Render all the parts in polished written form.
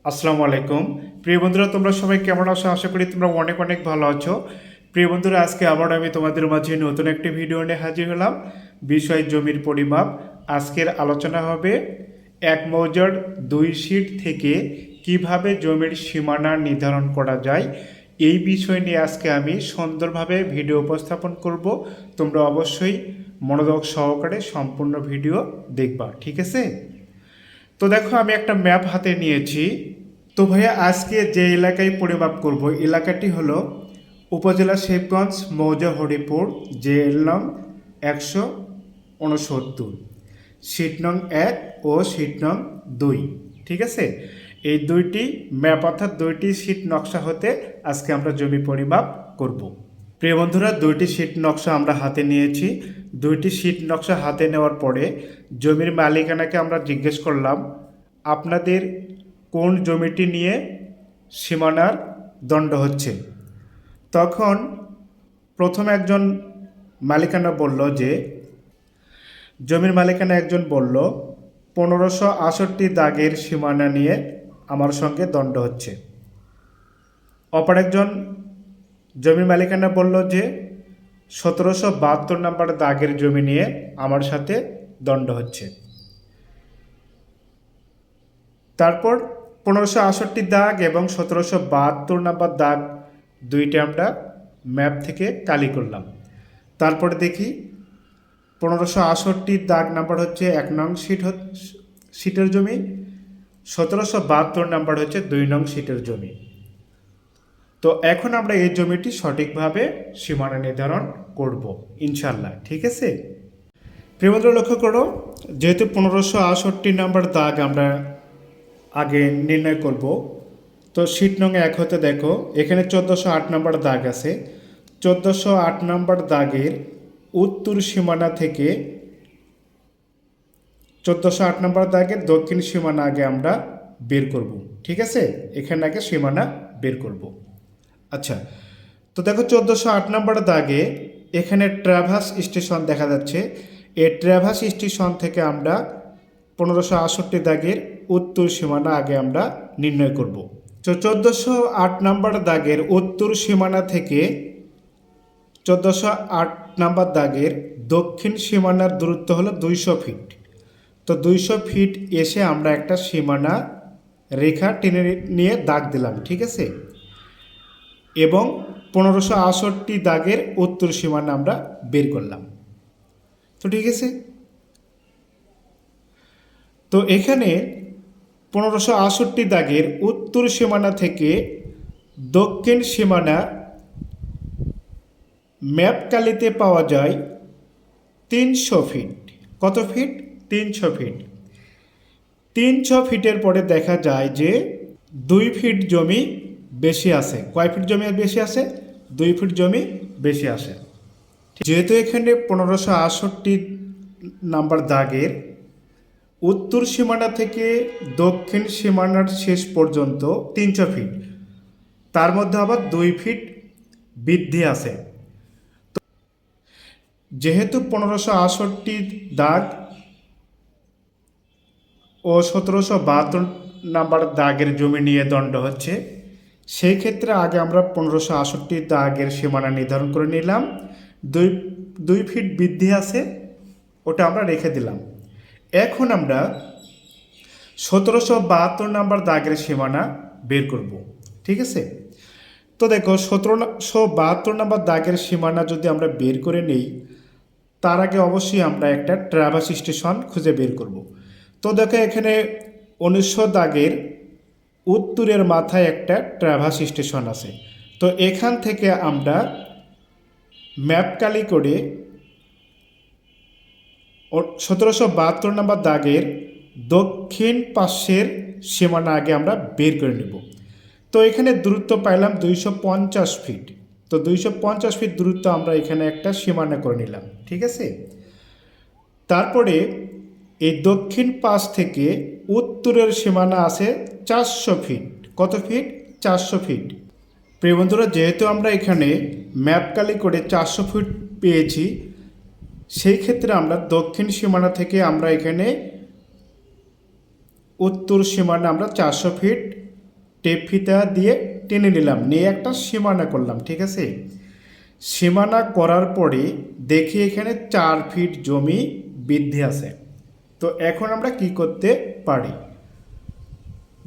আসসালামু আলাইকুম। প্রিয় বন্ধুরা, তোমরা সবাই কেমন আছো? আশা করি তোমরা অনেক অনেক ভালো আছো। প্রিয় বন্ধুরা, আজকে আবার আমি তোমাদের মাঝে নতুন একটি ভিডিও নিয়ে হাজির হলাম। বিষয় জমির পরিমাপ। আজকের আলোচনা হবে এক মৌজার 2 শিট থেকে কিভাবে জমির সীমানা নির্ধারণ করা যায়। এই বিষয় নিয়ে আজকে আমি সুন্দরভাবে ভিডিও উপস্থাপন করব। তোমরা অবশ্যই মনোযোগ সহকারে সম্পূর্ণ ভিডিও দেখবা, ঠিক আছে? তো দেখো, আমি একটা ম্যাপ হাতে নিয়েছি। তো ভাইয়া, আজকে যে এলাকায় পরিমাপ করব এলাকাটি হলো উপজেলা শিবগঞ্জ, মৌজা হরিপুর, জেএল নং 169, সিট নং 1 ও সিট নং 2। ঠিক আছে, এই দুইটি ম্যাপ অর্থাৎ দুইটি সিট নকশা হতে আজকে আমরা জমি পরিমাপ করব। প্রিয় বন্ধুরা, দুইটি সিট নকশা আমরা হাতে নিয়েছি। দুইটি সিট নকশা হাতে নেওয়ার পরে জমির মালিকানাকে আমরা জিজ্ঞেস করলাম, আপনাদের কোন জমিটি নিয়ে সীমানার দণ্ড হচ্ছে। তখন প্রথম একজন মালিকানা বলল যে, জমির মালিকানা একজন বলল 1568 দাগের সীমানা নিয়ে আমার সঙ্গে দণ্ড হচ্ছে। অপর একজন জমির মালিকানা বলল যে 1772 নম্বর দাগের জমি নিয়ে আমার সাথে দণ্ড হচ্ছে। তারপর 1568 দাগ এবং 1772 নম্বর দাগ দুইটা আমরা ম্যাপ থেকে কালি করলাম। তারপরে দেখি 1568 দাগ নাম্বার হচ্ছে 1 নং সিটের জমি, 1772 নাম্বার হচ্ছে 2 নং সিটের জমি। তো এখন আমরা এই জমিটি সঠিকভাবে সীমানা নির্ধারণ করব ইনশাল্লাহ, ঠিক আছে? প্রিয় বন্ধুরা, লক্ষ্য করো, যেহেতু 1568 নাম্বার দাগ আমরা আগে নির্ণয় করব, তো সিট নং 1 হতে দেখো এখানে 1408 নম্বর দাগ আছে। 1408 নম্বর দাগের উত্তর সীমানা থেকে 1408 নম্বর দাগের দক্ষিণ সীমানা আগে আমরা বের করব, ঠিক আছে? এখানে আগে সীমানা বের করব। আচ্ছা, তো দেখো 1408 নম্বর দাগে এখানে ট্রাভার্স স্টেশন দেখা যাচ্ছে। এই ট্রাভার্স স্টেশন থেকে আমরা 1568 দাগের উত্তর সীমানা আগে আমরা নির্ণয় করব। তো 1408 নম্বর দাগের উত্তর সীমানা থেকে 1408 নম্বর দাগের দক্ষিণ সীমানার দূরত্ব হলো 200 ফিট। তো 200 ফিট এসে আমরা একটা সীমানা রেখা টেনে নিয়ে দাগ দিলাম, ঠিক আছে? এবং 1568 দাগের উত্তর সীমানা আমরা বের করলাম। তো ঠিক আছে, তো এখানে 1568 দাগের উত্তর সীমানা থেকে দক্ষিণ সীমানা ম্যাপ কালিতে পাওয়া যায় 300 ফিট। কত ফিট? 300 ফিট। 300 ফিটের পরে দেখা যায় যে 2 ফিট জমি বেশি আছে। কয় ফিট জমি বেশি আছে? 2 ফিট জমি বেশি আছে। যেহেতু এখানে 1568 নাম্বার দাগের উত্তর সীমানা থেকে দক্ষিণ সীমানার শেষ পর্যন্ত 300 ফিট, তার মধ্যে আবার 2 ফিট বৃদ্ধি আছে। যেহেতু 1568 দাগ ও 1772 নাম্বার দাগের জমি নিয়ে দণ্ড হচ্ছে, সেই ক্ষেত্রে আগে আমরা 1568 দাগের সীমানা নির্ধারণ করে নিলাম। 2 ফিট বৃদ্ধি আছে, ওটা আমরা রেখে দিলাম। এখন আমরা 1772 নাম্বার দাগের সীমানা বের করব, ঠিক আছে? তো দেখো, 1772 নাম্বার দাগের সীমানা যদি আমরা বের করে নেই, তার আগে অবশ্যই আমরা একটা ট্রাভার্স স্টেশন খুঁজে বের করব। তো দেখো, এখানে 1900 দাগের উত্তরের মাথায় একটা ট্রাভার্স স্টেশন আছে। তো এখান থেকে আমরা ম্যাপ কালি করে 1772 নম্বর দাগের দক্ষিণ পাশের সীমানা আগে আমরা বের করে নেব। তো এখানে দূরত্ব পাইলাম 250 ফিট। তো 250 ফিট দূরত্ব আমরা এখানে একটা সীমানা করে নিলাম, ঠিক আছে? তারপরে এই দক্ষিণ পাশ থেকে উত্তরের সীমানা আছে 400 ফিট। কত ফিট? 400 ফিট। প্রিয় বন্ধুরা, যেহেতু আমরা এখানে ম্যাপ কালি করে 400 ফিট পেয়েছি, সেই ক্ষেত্রে আমরা দক্ষিণ সীমানা থেকে আমরা এখানে উত্তর সীমানা আমরা 400 ফিট টেপ ফিতা দিয়ে টেনে নিলাম, নিয়ে একটা সীমানা করলাম। ঠিক আছে, সীমানা করার পরে দেখি এখানে 4 ফিট জমি বৃদ্ধি আছে। তো এখন আমরা কি করতে পারি,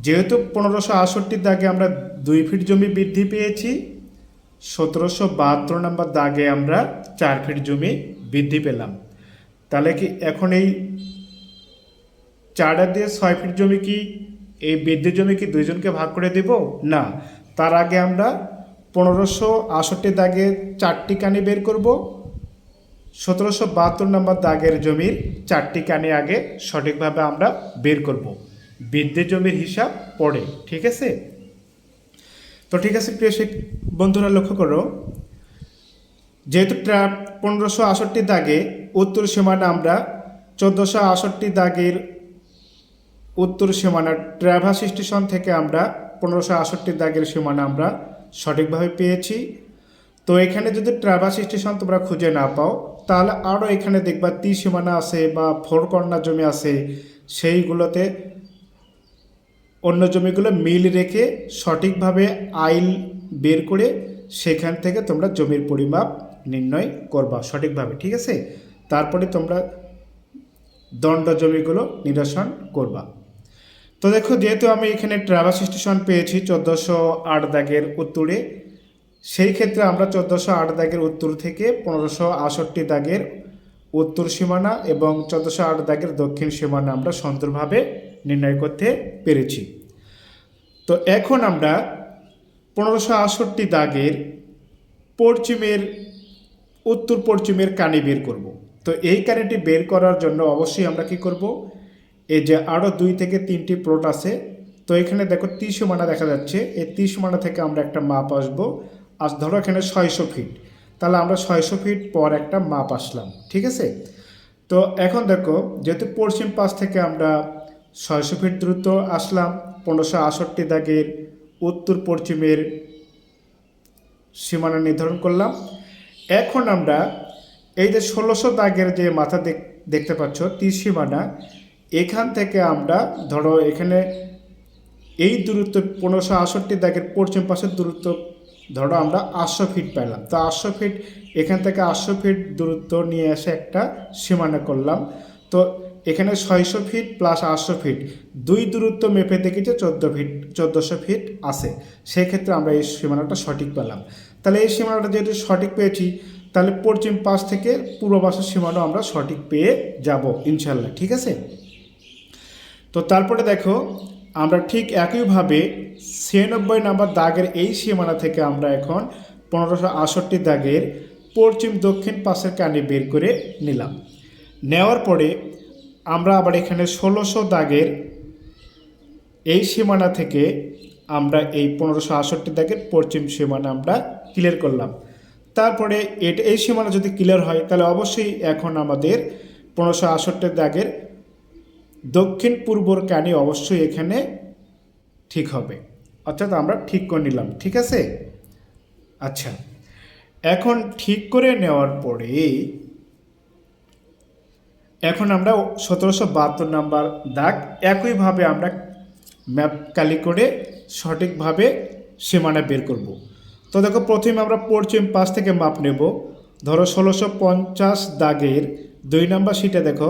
যেহেতু 1568 দাগে আমরা 2 ফিট জমি বৃদ্ধি পেয়েছি, 1772 নম্বর দাগে আমরা 4 ফিট জমি বৃদ্ধি পেলাম। তাহলে কি এখন এই 4 দিয়ে 6 ফিট জমি কি এই বৃদ্ধি জমি কি দুইজনকে ভাগ করে দেব? না, তার আগে আমরা 1568 দাগে 4টি কানি বের করব, 1772 নম্বর দাগের জমির 4টি কানি আগে সঠিকভাবে আমরা বের করব, বৃদ্ধি জমির হিসাব পড়ে। ঠিক আছে, তো ঠিক আছে প্রিয় বন্ধুরা, লক্ষ্য করো, যেহেতু 1568 দাগে উত্তর সীমানা আমরা 1468 দাগের উত্তর সীমানা ট্র্যাভার্স স্টেশন থেকে আমরা 1568 দাগের সীমানা আমরা সঠিকভাবে পেয়েছি। তো এখানে যদি ট্র্যাভার্স স্টেশন তোমরা খুঁজে না পাও, তাহলে আরও এখানে দেখবা সীমানা আছে বা 4 কর্নার জমি আছে, সেইগুলোতে অন্য জমিগুলো মিল রেখে সঠিকভাবে আইল বের করে সেখান থেকে তোমরা জমির পরিমাপ নির্ণয় করবা সঠিকভাবে। ঠিক আছে, তারপরে তোমরা দণ্ড জমিগুলো নিরসন করবা। তো দেখো, যেহেতু আমি এখানে ট্র্যাভার্স স্টেশন পেয়েছি 1408 দাগের উত্তরে, সেই ক্ষেত্রে আমরা 1408 দাগের উত্তর থেকে 1568 দাগের উত্তর সীমানা এবং 1408 দাগের দক্ষিণ সীমানা আমরা সুন্দরভাবে নির্ণয় করতে পেরেছি। তো এখন আমরা 1568 দাগের পশ্চিমের উত্তর পশ্চিমের কানি বের করব। তো এই কানিটি বের করার জন্য অবশ্যই আমরা কি করব, এই যে আরও 2 থেকে 3টি প্লট আছে, তো এখানে দেখো 30 সীমানা দেখা যাচ্ছে, এই 30 সীমানা থেকে আমরা একটা মাপ আসবো। আজ ধরো এখানে 600 ফিট, তাহলে আমরা 600 ফিট পর একটা মাপ আসলাম। ঠিক আছে, তো এখন দেখো, যেহেতু পশ্চিম পাশ থেকে আমরা 600 ফিট দূরত্ব আসলাম, 1568 দাগের উত্তর পশ্চিমের সীমানা নির্ধারণ করলাম। এখন আমরা এই যে 1600 দাগের যে মাথা দেখতে পাচ্ছ 30 সীমানা, এখান থেকে আমরা ধরো এখানে এই দূরত্ব 1568 দাগের পশ্চিম পাশের দূরত্ব ধরো আমরা 800 ফিট পেলাম। তো 800 ফিট, এখান থেকে 800 ফিট দূরত্ব নিয়ে এসে একটা সীমানা করলাম। তো এখানে 600 ফিট প্লাস 800 ফিট, দুই দূরত্ব মেপে দেখেছি 1400 ফিট আছে, সেক্ষেত্রে আমরা এই সীমানাটা সঠিক পেলাম। তাহলে এই সীমানাটা যেহেতু সঠিক পেয়েছি, তাহলে পশ্চিম পাশ থেকে পূর্ব পাশের সীমানাও আমরা সঠিক পেয়ে যাব ইনশাল্লাহ। ঠিক আছে, তো তারপরে দেখো, আমরা ঠিক একইভাবে 96 নম্বর দাগের এই সীমানা থেকে আমরা এখন 1568 দাগের পশ্চিম দক্ষিণ পাশের কানি বের করে নিলাম। নেওয়ার পরে আমরা আবার এখানে 1600 দাগের এই সীমানা থেকে আমরা এই 1568 দাগের পশ্চিম সীমানা আমরা ক্লিয়ার করলাম। তারপরে এই সীমানা যদি ক্লিয়ার হয়, তাহলে অবশ্যই এখন আমাদের 1568 দাগের দক্ষিণ পূর্বর কানি অবশ্যই এখানে ঠিক হবে, অর্থাৎ আমরা ঠিক করে নিলাম। ঠিক আছে, আচ্ছা, এখন ঠিক করে নেওয়ার পরে এখন আমরা 1772 নম্বর দাগ একইভাবে আমরা ম্যাপ কালি করে সঠিকভাবে সীমানা বের করব। তো দেখো, প্রথমে আমরা পশ্চিম পাশ থেকে মাপ নেব। ধরো 1650 দাগের 2 নম্বর শিটে দেখো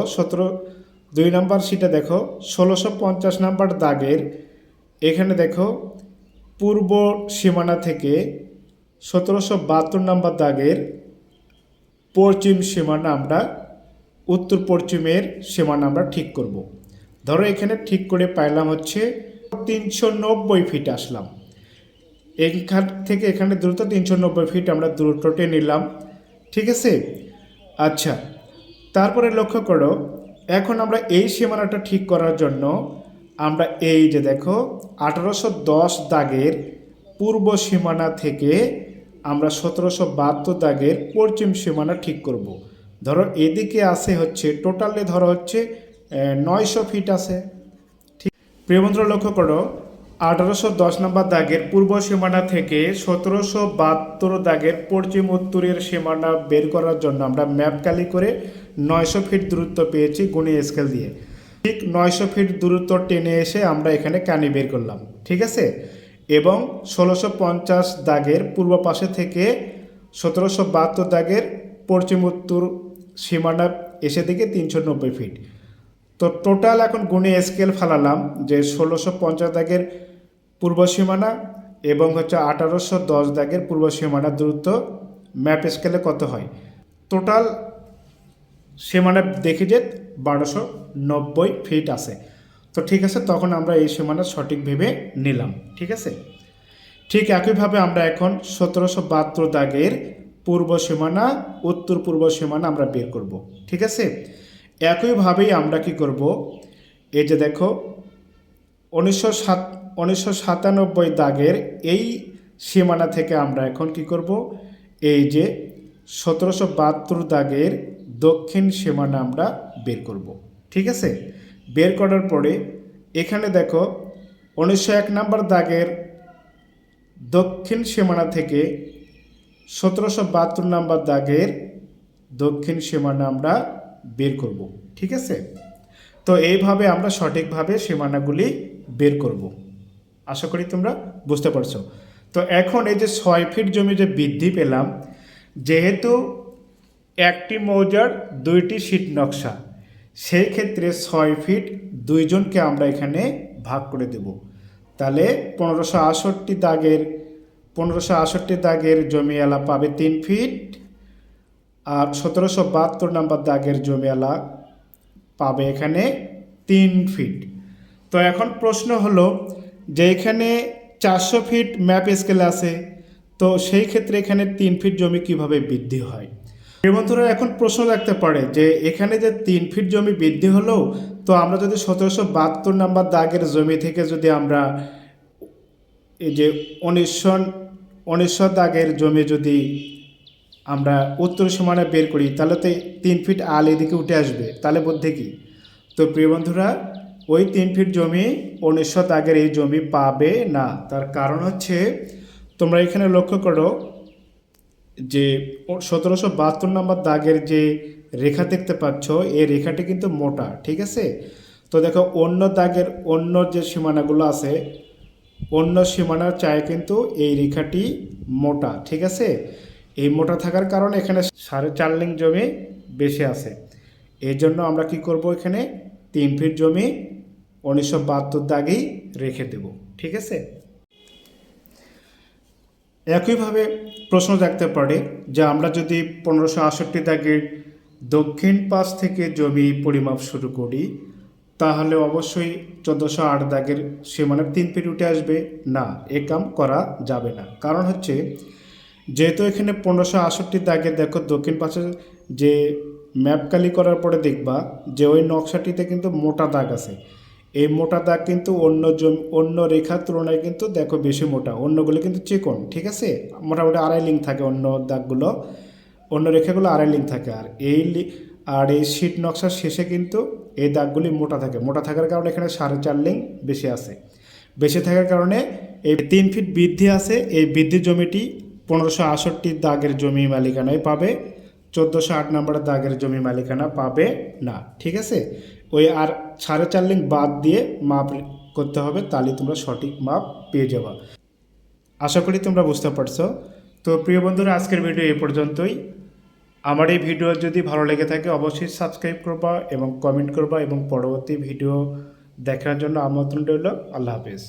2 নম্বর শিটে দেখো 1650 নম্বর দাগের এখানে দেখো পূর্ব সীমানা থেকে 1772 নম্বর দাগের পশ্চিম সীমানা আমরা উত্তর পশ্চিমের সীমানা আমরা ঠিক করব। ধরো এখানে ঠিক করে পাইলাম হচ্ছে 390 ফিট আসলাম, এখান থেকে এখানে দূরত্ব 390 ফিট আমরা দূরত্বটি নিলাম। ঠিক আছে, আচ্ছা, তারপরে লক্ষ্য করো, এখন আমরা এই সীমানাটা ঠিক করার জন্য আমরা এই যে দেখো 1810 দাগের পূর্ব সীমানা থেকে আমরা 1772 দাগের পশ্চিম সীমানা ঠিক করব। ধরো এদিকে আছে হচ্ছে টোটালে ধরো হচ্ছে 900 ফিট আছে। ঠিক, প্রিয় বন্ধুরা লক্ষ্য করো, 1810 নম্বর দাগের পূর্ব সীমানা থেকে 1772 দাগের পশ্চিম উত্তরের সীমানা বের করার জন্য আমরা ম্যাপ কালি করে 900 ফিট দূরত্ব পেয়েছি গুণে স্কেল দিয়ে। ঠিক 900 ফিট দূরত্ব টেনে এসে আমরা এখানে কানি বের করলাম। ঠিক আছে, এবং 1650 দাগের পূর্ব পাশে থেকে 1772 দাগের পশ্চিম উত্তর সীমানা এসে থেকে 390 ফিট। তো টোটাল এখন গুণে স্কেল ফালালাম যে 1650 দাগের পূর্ব সীমানা এবং 1810 দাগের পূর্ব সীমানার দূরত্ব ম্যাপ স্কেলে কত হয়। টোটাল সীমানা দেখি যে 1290 ফিট আছে। তো ঠিক আছে, তখন আমরা এই সীমানা সঠিক ভেবে নিলাম। ঠিক আছে, ঠিক একইভাবে আমরা এখন 1772 দাগের পূর্ব সীমানা উত্তর পূর্ব সীমানা আমরা বের করব। ঠিক আছে, একইভাবেই আমরা কি করব, এই যে দেখো 1997 দাগের এই সীমানা থেকে আমরা এখন কি করব, এই যে 1772 দাগের দক্ষিণ সীমানা আমরা বের করব। ঠিক আছে, বের করার পরে এখানে দেখো 1901 নম্বর দাগের দক্ষিণ সীমানা থেকে 1772 নম্বর দাগের দক্ষিণ সীমানা আমরা বের করব। ঠিক আছে, তো এইভাবে আমরা সঠিকভাবে সীমানাগুলি বের করব। আশা করি তোমরা বুঝতে পারছো। তো এখন এই যে 6 ফিট জমি যে বৃদ্ধি পেলাম, যেহেতু একটি মৌজার 2টি শীট নকশা, সেই ক্ষেত্রে 6 ফিট 2 জনকে আমরা এখানে ভাগ করে দেব। তাহলে 1568 দাগের জমিওয়ালা পাবে 3 ফিট, আর 1772 নম্বর দাগের জমিওয়ালা পাবে এখানে 3 ফিট। তো এখন প্রশ্ন হলো যে এখানে 400 ফিট ম্যাপ স্কেল আছে, তো সেই ক্ষেত্রে এখানে 3 ফিট জমি কিভাবে বৃদ্ধি হয়। বন্ধুরা এখন প্রশ্ন রাখতে পারে যে এখানে যে 3 ফিট জমি বৃদ্ধি হলো, তো আমরা যদি 1772 নম্বর দাগের জমি থেকে যদি আমরা এই যে 1900 দাগের জমি যদি আমরা উত্তর সীমানা বের করি, তাহলে তো 3 ফিট আল এদিকে উঠে আসবে, তাহলে বুদ্ধি কি। তো প্রিয় বন্ধুরা, ওই 3 ফিট জমি 1900 দাগের এই জমি পাবে না। তার কারণ হচ্ছে, তোমরা এখানে লক্ষ্য করো যে 1772 নম্বর দাগের যে রেখা দেখতে পাচ্ছ, এই রেখাটি কিন্তু মোটা। ঠিক আছে, তো দেখো অন্য দাগের অন্য যে সীমানাগুলো আছে, অন্য সীমানার চায় কিন্তু এই রেখাটি মোটা। ঠিক আছে, এই মোটা থাকার কারণে এখানে 4.5 লিং জমি বেশি আছে। এই জন্য আমরা কি করব, এখানে 3 ফিট জমি 1972 দাগেই রেখে দেব। ঠিক আছে, একইভাবে প্রশ্ন রাখতে পারে যে আমরা যদি 1568 দাগের দক্ষিণ পাশ থেকে জমি পরিমাপ শুরু করি, তাহলে অবশ্যই 1408 দাগের সীমানার 3 ফিট উঠে আসবে না। এ কাম করা যাবে না। কারণ হচ্ছে, যেহেতু এখানে 1568 দাগের দেখো দক্ষিণ পাশে যে ম্যাপ কালি করার পরে দেখবা যে ওই নকশাটিতে কিন্তু মোটা দাগ আছে। এই মোটা দাগ কিন্তু অন্য রেখার তুলনায় কিন্তু দেখো বেশি মোটা, অন্যগুলো কিন্তু চিকন। ঠিক আছে, মোটামুটি 2.5 লিং থাকে অন্য দাগগুলো, অন্য রেখাগুলো 2.5 লিং থাকে। আর এই শীট নকশার শেষে কিন্তু এই দাগগুলি মোটা থাকে। মোটা থাকার কারণে এখানে 4.5 লিং বেশি আছে। বেশি থাকার কারণে এই 3 ফিট বৃদ্ধি আছে। এই বৃদ্ধি জমিটি 1568 দাগের জমি মালিকানায় পাবে, 1408 নম্বরের দাগের জমি মালিকানা পাবে না। ঠিক আছে, ওই আর 4.5 লিং বাদ দিয়ে মাপ করতে হবে, তাহলে তোমরা সঠিক মাপ পেয়ে যাবা। আশা করি তোমরা বুঝতে পারছো। তো প্রিয় বন্ধুরা, আজকের ভিডিও এ পর্যন্তই। আমার এই ভিডিও যদি ভালো লেগে থাকে অবশ্যই সাবস্ক্রাইব করবা এবং কমেন্ট করবা, এবং পরবর্তী ভিডিও দেখার জন্য আমন্ত্রণ রইল। আল্লাহ হাফেজ।